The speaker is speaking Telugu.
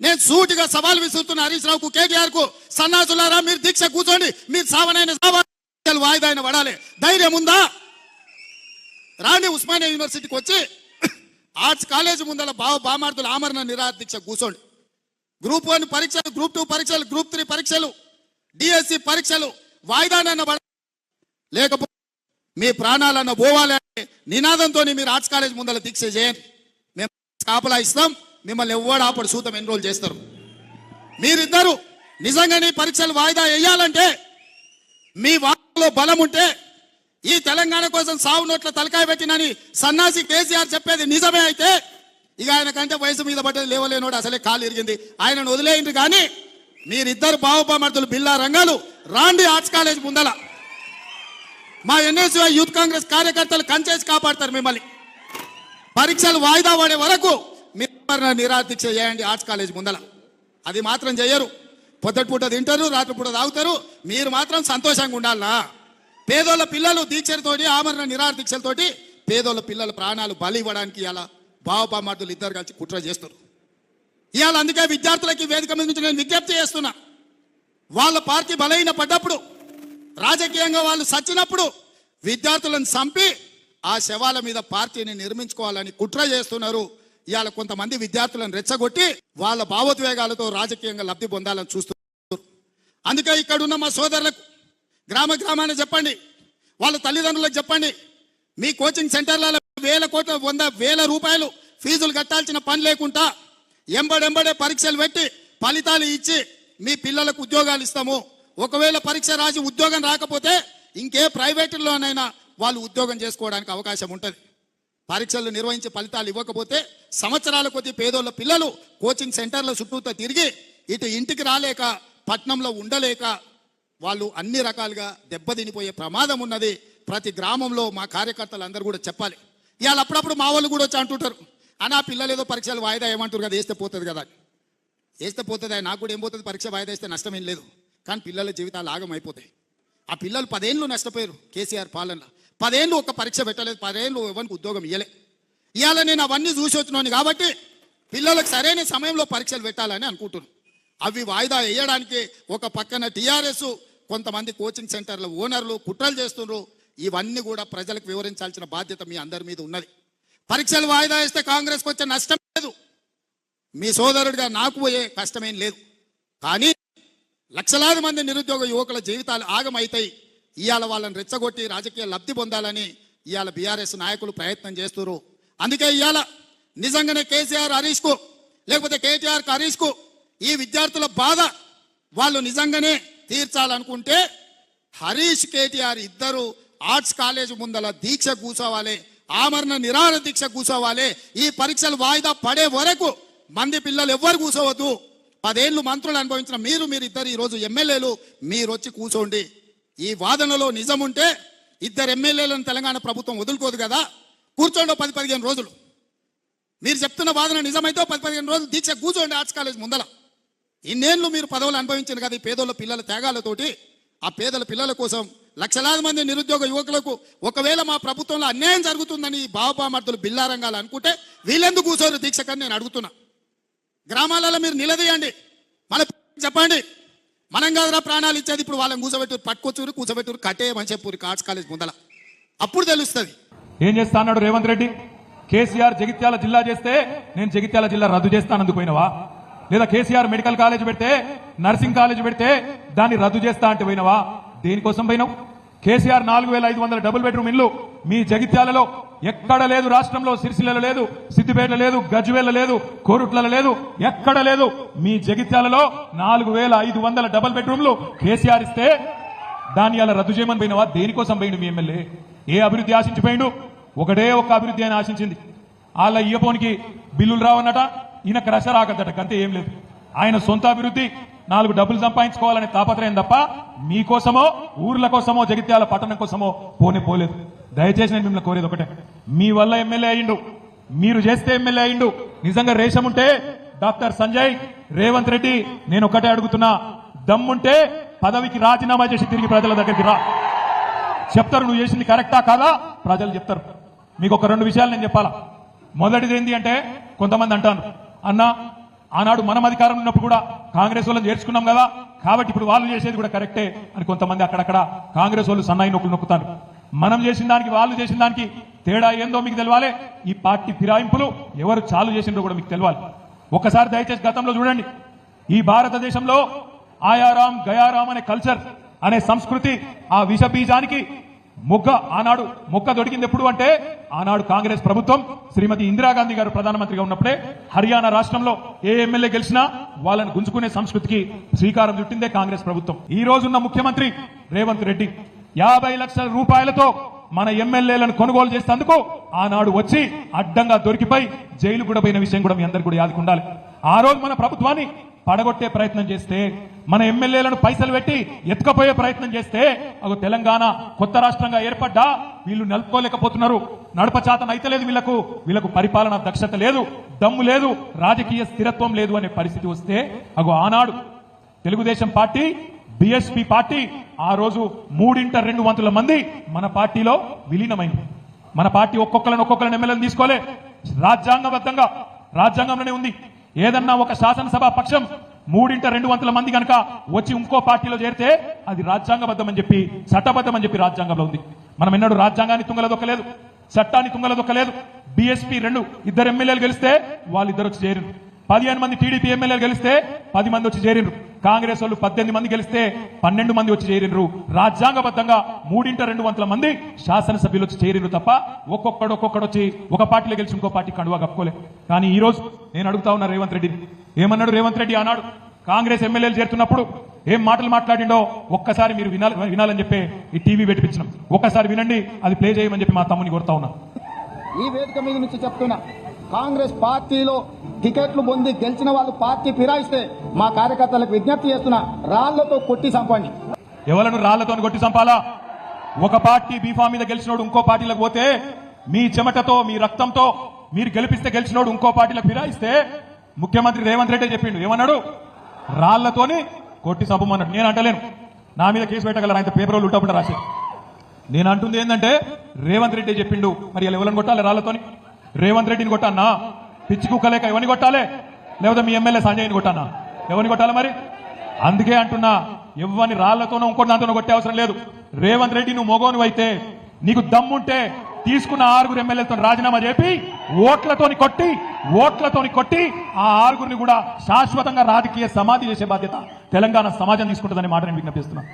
నేను సూటిగా సవాల్ విసురుతున్న హరీష్ రావుకు, కేటీఆర్ కు, సన్నాసులారా మీరు దీక్ష కూర్చోండి, మీరు సావనైన వాయిదా అయిన పడాలి. ధైర్యం ఉందా? రాండి ఉస్మానియా యూనివర్సిటీకి వచ్చి ఆర్ట్స్ కాలేజ్ ముందల బామార్దుల ఆమరణ నిరాహార దీక్ష కూర్చోండి. గ్రూప్ 1 పరీక్షలు, గ్రూప్ 2 పరీక్షలు, గ్రూప్ 3 పరీక్షలు, డిఎస్సి పరీక్షలు వాయిదానన్న పడాలి. లేకపోతే మీ ప్రాణాలన్న పోవాలి అనే నినాదంతో మీరు ఆర్ట్స్ కాలేజ్ ముందల దీక్ష చేయండి. మేము కాపలా ఇస్తాం, మిమ్మల్ని ఎవ్వడు ఆపడు, సూతం ఎన్రోల్ చేస్తారు. మీరిద్దరు నిజంగానే పరీక్షలు వాయిదా వేయాలంటే మీ వాటిలో బలం ఉంటే ఈ తెలంగాణ కోసం సావు నోట్ల తలకాయ పెట్టినని సన్నాసి కేసీఆర్ చెప్పేది నిజమే అయితే ఇక ఆయన కంటే వయసు మీద పడ్డది లేవలేనోడు అసలే కాలు ఇరిగింది, ఆయనను వదిలేయండి. కానీ మీరిద్దరు బావబామర్దులు బిల్లా రంగాలు రాండి ఆర్ట్స్ కాలేజ్ ముందల. మా ఎన్ఎస్యూ యూత్ కాంగ్రెస్ కార్యకర్తలు కంచేసి కాపాడతారు మిమ్మల్ని. పరీక్షలు వాయిదా పడే వరకు మీరు నిరాహార దీక్ష చేయండి ఆర్ట్స్ కాలేజ్ ముందల. అది మాత్రం చేయరు. పొద్దుటిపూట తింటారు, రాత్రిపూట తాగుతారు, మీరు మాత్రం సంతోషంగా ఉండాలా? పేదోళ్ళ పిల్లలు దీక్షలతోటి, ఆమరణ నిరాహార దీక్షలతోటి పేదోళ్ళ పిల్లల ప్రాణాలు బలి ఇవ్వడానికి ఇలా బావబామర్దులు ఇద్దరు కలిసి కుట్ర చేస్తారు. ఇవాళ అందుకే విద్యార్థులకి వేదిక మీద నుంచి నేను విజ్ఞప్తి చేస్తున్నా. వాళ్ళ పార్టీ బలహీన పడ్డప్పుడు, రాజకీయంగా వాళ్ళు సచ్చినప్పుడు విద్యార్థులను చంపి ఆ శవాల మీద పార్టీని నిర్మించుకోవాలని కుట్ర చేస్తున్నారు. ఇవాళ కొంతమంది విద్యార్థులను రెచ్చగొట్టి వాళ్ళ భావోద్వేగాలతో రాజకీయంగా లబ్ధి పొందాలని చూస్తున్నారు. అందుకే ఇక్కడ ఉన్న మా సోదరులకు గ్రామాన చెప్పండి, వాళ్ళ తల్లిదండ్రులకు చెప్పండి, మీ కోచింగ్ సెంటర్లలో వేల రూపాయలు ఫీజులు కట్టాల్సిన పని లేకుండా ఎంబడెంబడే పరీక్షలు పెట్టి ఫలితాలు ఇచ్చి మీ పిల్లలకు ఉద్యోగాలు ఇస్తాము. ఒకవేళ పరీక్ష రాసి ఉద్యోగం రాకపోతే ఇంకే ప్రైవేటులోనైనా వాళ్ళు ఉద్యోగం చేసుకోవడానికి అవకాశం ఉంటుంది. పరీక్షలు నిర్వహించి ఫలితాలు ఇవ్వకపోతే సంవత్సరాల కొద్దీ పేదోళ్ళ పిల్లలు కోచింగ్ సెంటర్ల చుట్టూతో తిరిగి ఇటు ఇంటికి రాలేక, పట్నంలో ఉండలేక వాళ్ళు అన్ని రకాలుగా దెబ్బతినిపోయే ప్రమాదం ఉన్నది. ప్రతి గ్రామంలో మా కార్యకర్తలు అందరూ కూడా చెప్పాలి. ఇవాళ అప్పుడప్పుడు మా వాళ్ళు కూడా వచ్చి అంటుంటారు, అన్నా పిల్లలు ఏదో పరీక్షలు వాయిదా ఏమంటారు కదా, వేస్తే పోతుంది కదా. వేస్తే పోతుంది, నాకు కూడా ఏం పోతుంది, పరీక్ష వాయిదా వేస్తే నష్టం ఏం లేదు. కానీ పిల్లల జీవితాలు ఆగం అయిపోతాయి. ఆ పిల్లలు 10 ఏళ్ళు నష్టపోయారు కేసీఆర్ పాలనలో. 10 ఏళ్ళు ఒక పరీక్ష పెట్టలేదు, 10 ఏళ్ళు ఎవరికి ఉద్యోగం ఇవ్వలే. ఇవాళ నేను అవన్నీ చూసి వచ్చినాను కాబట్టి పిల్లలకు సరైన సమయంలో పరీక్షలు పెట్టాలని అనుకుంటున్నాను. అవి వాయిదా వేయడానికి ఒక పక్కన టీఆర్ఎస్, కొంతమంది కోచింగ్ సెంటర్ల ఓనర్లు కుట్రలు చేస్తున్నారు. ఇవన్నీ కూడా ప్రజలకు వివరించాల్సిన బాధ్యత మీ అందరి మీద ఉన్నది. పరీక్షలు వాయిదా వేస్తే కాంగ్రెస్కి వచ్చే నష్టం లేదు, మీ సోదరుడిగా నాకు పోయే కష్టమేం లేదు. కానీ లక్షలాది మంది నిరుద్యోగ యువకుల జీవితాలు ఆగమవుతాయి. ఇవాళ వాళ్ళని రెచ్చగొట్టి రాజకీయ లబ్ధి పొందాలని ఇవాళ బీఆర్ఎస్ నాయకులు ప్రయత్నం చేస్తున్నారు. అందుకే ఇవాళ నిజంగానే కేసీఆర్ హరీష్కు, లేకపోతే కేటీఆర్ హరీష్కు ఈ విద్యార్థుల బాధ వాళ్ళు నిజంగానే తీర్చాలనుకుంటే హరీష్, కేటీఆర్ ఇద్దరు ఆర్ట్స్ కాలేజ్ ముందల దీక్ష కూర్చోవాలి, ఆమరణ నిరాహార దీక్ష కూర్చోవాలి. ఈ పరీక్షలు వాయిదా పడే వరకు మంది పిల్లలు ఎవ్వరు కూర్చోవద్దు. 10 ఏళ్ళు మంత్రులు అనుభవించిన మీరిద్దరు ఈరోజు ఎమ్మెల్యేలు, మీరు వచ్చి కూర్చోండి. ఈ వాదనలో నిజం ఉంటే ఇద్దరు ఎమ్మెల్యేలను తెలంగాణ ప్రభుత్వం వదులుకోదు కదా. కూర్చోండి 10-15 రోజులు. మీరు చెప్తున్న వాదన నిజమైతే 10-15 రోజులు దీక్ష కూర్చోండి ఆర్ట్స్ కాలేజ్ ముందల. ఇన్నేళ్ళు మీరు పదవులు అనుభవించారు కదా ఈ పేదోళ్ళ పిల్లల త్యాగాలతోటి. ఆ పేదల పిల్లల కోసం, లక్షలాది మంది నిరుద్యోగ యువకులకు ఒకవేళ మా ప్రభుత్వంలో అన్యాయం జరుగుతుందని బావబామర్దులు బిల్లారంగాలు అనుకుంటే వీళ్ళెందుకు కూర్చోరు దీక్ష కని నేను అడుగుతున్నా. గ్రామాలలో మీరు నిలదీయండి, మళ్ళీ చెప్పండి, మనం కాదురా ప్రాణాలు ఇచ్చేది, ఇప్పుడు వాళ్ళని కూర్చోబెట్టూరు కట్టేయమని చెప్పు ఆర్ట్స్ కాలేజ్ ముందల. అప్పుడు తెలుస్తుంది. ఏం చేస్తా అన్నాడు రేవంత్ రెడ్డి. కేసీఆర్ జగిత్యాల జిల్లా చేస్తే నేను జగిత్యాల జిల్లా రద్దు చేస్తానందుకు పోయినవా? లేదా కేసీఆర్ మెడికల్ కాలేజ్ పెడితే, నర్సింగ్ కాలేజ్ పెడితే దాన్ని రద్దు చేస్తా అంటే పోయినవా? దేనికోసం పోయినావు? కేసీఆర్ 4500 డబుల్ బెడ్రూమ్ ఇల్లు మీ జగిత్యాలలో ఎక్కడ లేదు, రాష్ట్రంలో సిరిసిల్లలో లేదు, సిద్దిపేటలో లేదు, గజ్వేల్లో లేదు, కోరుట్లలో లేదు, ఎక్కడ లేదు. మీ జగిత్యాలలో 4500 డబుల్ బెడ్రూమ్లు కేసీఆర్ ఇస్తే దాన్ని అలా రద్దు చేయమని పోయినవా? దేనికోసం పోయిండు మీ ఎమ్మెల్యే? ఏ అభివృద్ధి ఆశించిపోయిండు? ఒకటే ఒక్క అభివృద్ధి అని ఆశించింది. వాళ్ళ ఇయ్యపోనికి బిల్లులు రావన్నట, ఈయన క్రష రాకద్దట, అంతే ఏం లేదు. ఆయన సొంత అభివృద్ధి 4 డబ్బులు సంపాదించుకోవాలనే తాపత్రయం తప్ప మీకోసమో, ఊర్ల కోసమో, జగిత్యాల పట్టణం కోసమో పోలేదు. దయచేసి నేను మిమ్మల్ని కోరేది ఒకటే, మీ వల్ల ఎమ్మెల్యే అయ్యిండు, మీరు చేస్తే ఎమ్మెల్యే అయ్యిండు. నిజంగా రేషం ఉంటే డాక్టర్ సంజయ్, రేవంత్ రెడ్డి, నేను ఒకటే అడుగుతున్నా, దమ్ముంటే పదవికి రాజీనామా చేసి తిరిగి ప్రజల దగ్గరికి రా. చెప్తారు నువ్వు చేసింది కరెక్టా కాదా, ప్రజలు చెప్తారు. మీకు ఒక 2 విషయాలు నేను చెప్పాలా. మొదటిది ఏంటి అంటే, కొంతమంది అంటారు, అన్నా ఆనాడు మనం అధికారం ఉన్నప్పుడు కూడా కాంగ్రెస్ వాళ్ళని చేర్చుకున్నాం కదా, కాబట్టి ఇప్పుడు వాళ్ళు చేసేది కూడా కరెక్టే అని కొంతమంది అక్కడక్కడ కాంగ్రెస్ వాళ్ళు సన్నాయి నొక్కులు నొక్కుతారు. మనం చేసిన దానికి వాళ్ళు చేసిన దానికి తేడా ఏందో మీకు తెలవాలి. ఈ పార్టీ ఫిరాయింపులు ఎవరు చాలు చేసిందో కూడా మీకు తెలవాలి. ఒక్కసారి దయచేసి గతంలో చూడండి. ఈ భారతదేశంలో ఆయారాం గయారాం అనే కల్చర్ అనే సంస్కృతి ఆ విష బీజానికి ఆనాడు మొక్క దొరికింది ఎప్పుడు అంటే ఆనాడు కాంగ్రెస్ ప్రభుత్వం శ్రీమతి ఇందిరాగాంధీ గారు ప్రధానమంత్రిగా ఉన్నప్పుడే హర్యానా రాష్ట్రంలో ఏ ఎమ్మెల్యే గెలిచినా వాళ్ళని గుంజుకునే సంస్కృతికి శ్రీకారం చుట్టిందే కాంగ్రెస్ ప్రభుత్వం. ఈ రోజున్న ముఖ్యమంత్రి రేవంత్ రెడ్డి 50 లక్షల రూపాయలతో మన ఎమ్మెల్యేలను కొనుగోలు చేసేందుకు ఆనాడు వచ్చి అడ్డంగా దొరికిపోయి జైలు కూడా పోయిన విషయం కూడా మీ అందరికీ కూడా యాదుకుండాలి. ఆ రోజు మన ప్రభుత్వాన్ని పడగొట్టే ప్రయత్నం చేస్తే, మన ఎమ్మెల్యేలను పైసలు పెట్టి ఎత్తుకపోయే ప్రయత్నం చేస్తే అగో తెలంగాణ కొత్త రాష్ట్రంగా ఏర్పడ్డా వీళ్ళు నిలుపుకోలేకపోతున్నారు. నడపచాతన అయితే లేదు, వీళ్ళకు పరిపాలన దక్షత లేదు, దమ్ము లేదు, రాజకీయ స్థిరత్వం లేదు అనే పరిస్థితి వస్తే అగో ఆనాడు తెలుగుదేశం పార్టీ బీఎస్పీ పార్టీ ఆ రోజు 3/2 మంది మన పార్టీలో విలీనమైంది. మన పార్టీ ఒక్కొక్కరిని ఎమ్మెల్యేలను తీసుకోలే, రాజ్యాంగబద్ధంగా రాజ్యాంగంలోనే ఉంది. ఏదన్నా ఒక శాసనసభ పక్షం 3/2 మంది కనుక వచ్చి ఇంకో పార్టీలో చేరితే అది రాజ్యాంగబద్ధం అని చెప్పి చట్టబద్ధం అని చెప్పి రాజ్యాంగంలో ఉంది. మనం ఎన్నడూ రాజ్యాంగాన్ని తుంగలదొక్కలేదు, చట్టాన్ని తుంగలదొక్కలేదు. బీఎస్పీ 2 ఎమ్మెల్యేలు గెలిస్తే వాళ్ళిద్దరు వచ్చి చేరిండ్రు. 15 మంది టీడీపీ ఎమ్మెల్యేలు గెలిస్తే 10 మంది వచ్చి చేరిండ్రు. కాంగ్రెస్ వాళ్ళు 18 మంది గెలిస్తే 12 మంది వచ్చి చేరిండ్రు. రాజ్యాంగబద్ధంగా 3/2 మంది శాసనసభ్యులు వచ్చి చేరిండ్రు తప్ప ఒక్కొక్కడు వచ్చి ఒక పార్టీలో గెలిచి ఇంకో పార్టీ కండువా కప్పుకోలే. కానీ ఈ రోజు నేను అడుగుతా ఉన్నా రేవంత్ రెడ్డిని, ఏమన్నాడు రేవంత్ రెడ్డి ఆనాడు కాంగ్రెస్ ఎమ్మెల్యేలు చేరుతున్నప్పుడు ఏం మాటలు మాట్లాడిండో ఒక్కసారి మీరు వినాలని చెప్పి ఈ టీవీ పెట్టించినాం. ఒక్కసారి వినండి, అది ప్లే చేయమని చెప్పి మా తమ్ముని కొడతా ఉన్నా. ఈ వేదిక మీద నుంచి చెప్తున్నా, కాంగ్రెస్ పార్టీలో టికెట్లు పొంది గెలిచిన వాళ్ళు పార్టీ ఫిరాయిస్తే మా కార్యకర్తలకు విజ్ఞప్తి చేస్తున్నా, రాళ్లతో కొట్టి చంపండి. ఎవలను రాళ్లతో కొట్టి చంపాలా? ఒక పార్టీ బీఫా మీద గెలిచినోడు ఇంకో పార్టీలకు పోతే మీ చెమటతో మీ రక్తంతో మీరు గెలిపిస్తే గెలిచినోడు ఇంకో పార్టీలకు ఫిరాయిస్తే ముఖ్యమంత్రి రేవంత్ రెడ్డి చెప్పిండు, ఏమన్నాడు? రాళ్లతోని కొట్టి చంపమన్నాడు. నేను అంటలేను, నా మీద కేసు పెట్టగలరు, ఆయన పేపర్ వాళ్ళు ఉట్టపుట రాసి. నేను అంటుంది ఏంటంటే రేవంత్ రెడ్డి చెప్పిండు, మరి ఎవరిని కొట్టాలి? రాళ్లతోని రేవంత్ రెడ్డిని కొట్టానా? పిచ్చి కుక్కలేక ఎవరిని కొట్టాలి? లేకపోతే మీ ఎమ్మెల్యే సంజయ్ని కొట్టానా? ఎవరిని కొట్టాలి మరి? అందుకే అంటున్నా, ఎవరిని రాళ్లతోనో ఇంకోటి దాంతోనో కొట్టే అవసరం లేదు. రేవంత్ రెడ్డి నువ్వు మొగోను అయితే నీకు దమ్ముంటే తీసుకున్న 6 ఎమ్మెల్యేలతో రాజీనామా చేపి ఓట్లతోని కొట్టి ఆ 6 కూడా శాశ్వతంగా రాజకీయ సమాధి చేసే బాధ్యత తెలంగాణ సమాజం తీసుకుంటుందనే మాట నేను విజ్ఞప్తిస్తున్నా.